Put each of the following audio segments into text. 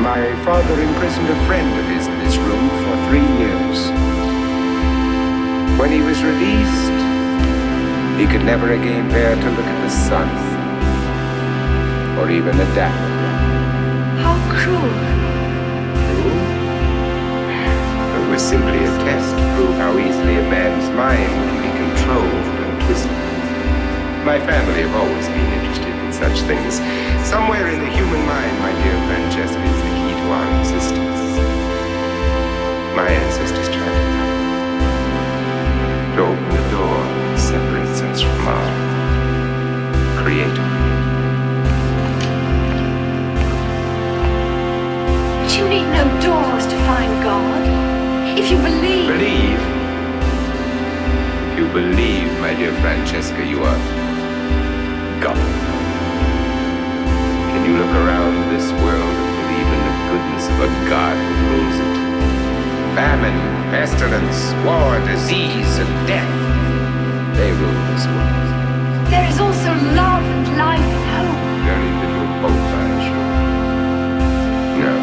my father imprisoned a friend of his in this room for 3 years. When he was released, he could never again bear to look at the sun, or even a daffodil. How cruel. Cruel? It was simply a test to prove how easily a man's mind can be controlled and twisted. My family have always been interested in such things. Somewhere in the human mind, my dear Francesca, is the key to our existence. My ancestors tried it. To open the door that separates us from our Creator. But you need no doors to find God. If you believe... Believe? If you believe, my dear Francesca, you are God. Can you look around this world and believe in the goodness of a God who rules it? Famine, pestilence, war, disease, and death, they rule this world. There is also love and life and hope. Very little hope, I'm sure. No.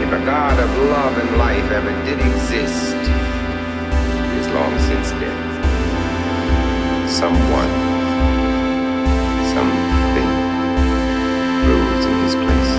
If a God of love and life ever did exist, he is long since dead. Someone, something rules in his place.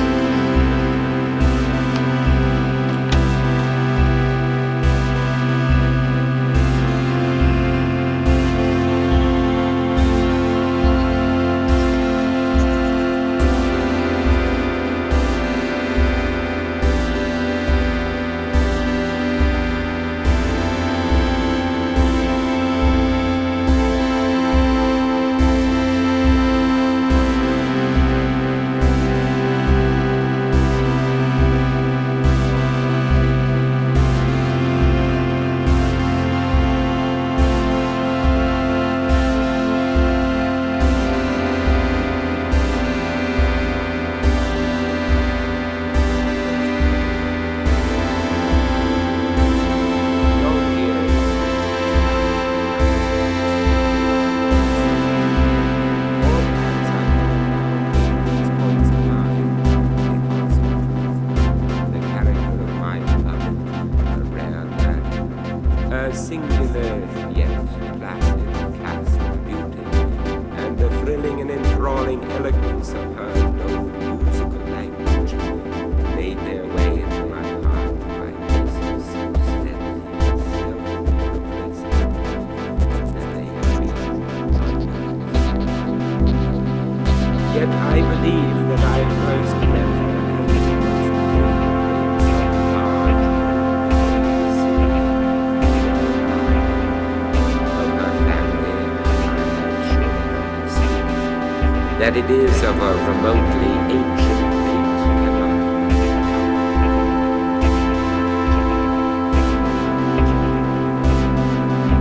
That it is of a remotely ancient date cannot be.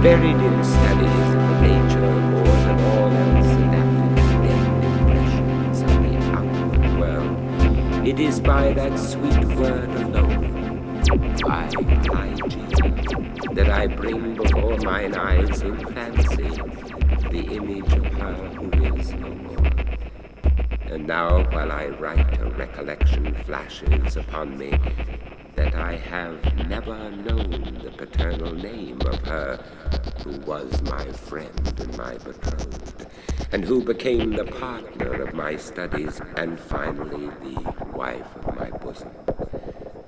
Buried in studies of the nature more than all else adapted to bend impressions of the outward world, it is by that sweet word alone, by hygiene, that I bring before mine eyes in fancy the image of her who is no more. And now, while I write, a recollection flashes upon me that I have never known the paternal name of her who was my friend and my betrothed, and who became the partner of my studies and finally the wife of my bosom.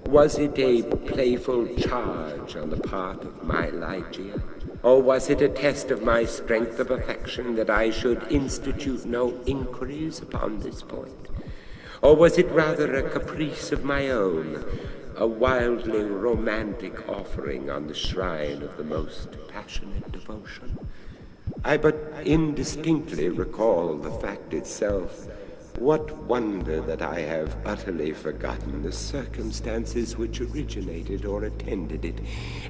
Was it a playful charge on the part of my Lygia? Or was it a test of my strength of affection that I should institute no inquiries upon this point? Or was it rather a caprice of my own, a wildly romantic offering on the shrine of the most passionate devotion? I but indistinctly recall the fact itself. What wonder that I have utterly forgotten the circumstances which originated or attended it.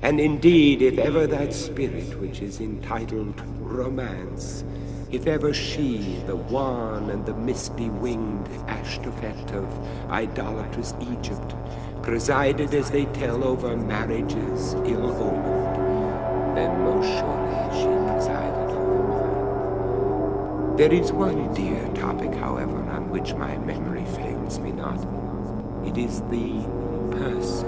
And indeed, if ever that spirit which is entitled romance, if ever she, the wan and the misty-winged Ashtophet of idolatrous Egypt, presided as they tell over marriages ill-omened, then most surely she presided over mine. There is one dear topic, however, on which my memory fails me not. It is the person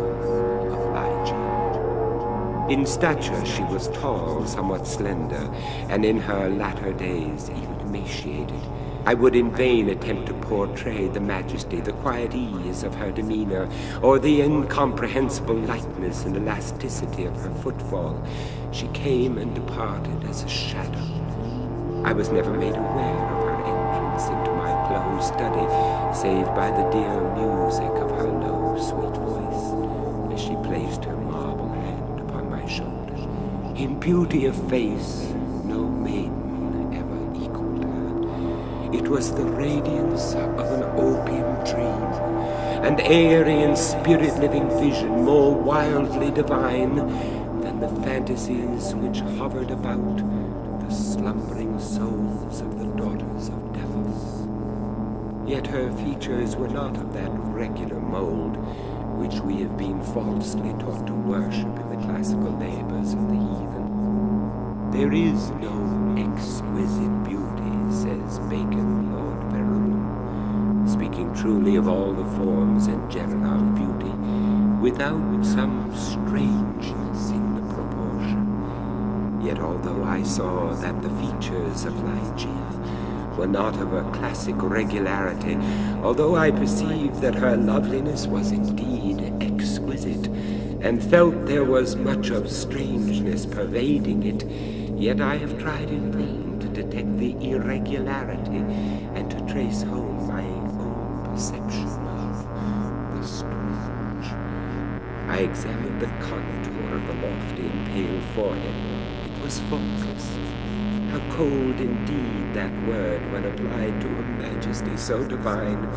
of Lygia. In stature she was tall, somewhat slender, and in her latter days even emaciated. I would in vain attempt to portray the majesty, the quiet ease of her demeanor, or the incomprehensible lightness and elasticity of her footfall. She came and departed as a shadow. I was never made aware of her entrance into my closed study, save by the dear music of her low, sweet voice, as she placed her marble hand upon my shoulder. In beauty of face, no maiden ever equaled her. It was the radiance of an opium dream, an airy and spirit-living vision more wildly divine than the fantasies which hovered about the slumbering souls of the daughters of devils. Yet her features were not of that regular mold which we have been falsely taught to worship in the classical neighbors of the heathen. There is no exquisite beauty, says Bacon, Lord Verulam, speaking truly of all the forms and genera of beauty, without some strangeness in the proportion. Yet although I saw that the features of Lygia were not of a classic regularity, although I perceived that her loveliness was indeed exquisite, and felt there was much of strangeness pervading it, yet I have tried in vain to detect the irregularity and to trace home my own perception of the strange. I examined the contour of the lofty and pale forehead. It was faultless. How cold indeed that word when applied to a majesty so divine.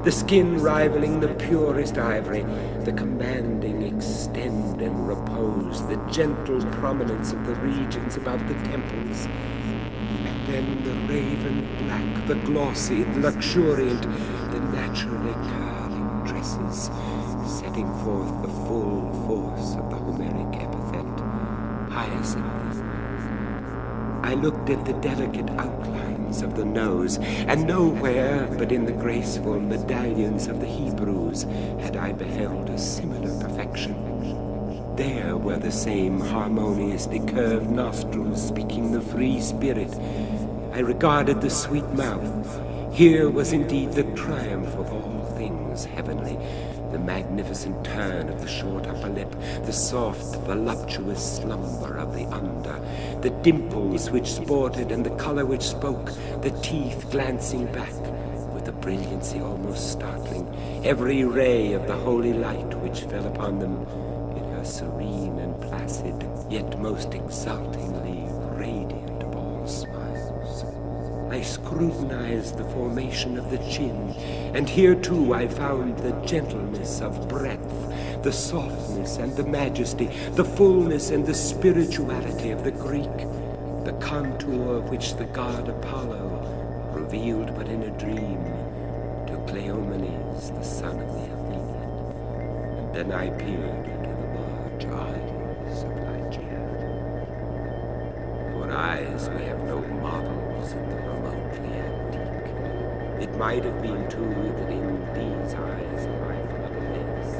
The skin rivaling the purest ivory, the commanding extend and repose, the gentle prominence of the regions about the temples, and then the raven black, the glossy, the luxuriant, the naturally curling tresses, setting forth the full force of the Homeric epithet, hyacinth. I looked at the delicate outlines of the nose, and nowhere but in the graceful medallions of the Hebrews had I beheld a similar perfection. There were the same harmoniously curved nostrils speaking the free spirit. I regarded the sweet mouth. Here was indeed the triumph of all things heavenly, the magnificent turn of the short upper lip, the soft, voluptuous slumber of the under, the dimples which sported and the color which spoke, the teeth glancing back with a brilliancy almost startling, every ray of the holy light which fell upon them in her serene and placid, yet most exultingly radiant of all smiles. I scrutinized the formation of the chin, and here too I found the gentleness of breadth, the softness and the majesty, the fullness and the spirituality of the Greek, the contour which the god Apollo revealed but in a dream to Cleomenes, the son of the Athenian. And then I peered into the large eyes of Lygia. For eyes may have no models in the remotely antique. It might have been, too, that in these eyes of my beloved face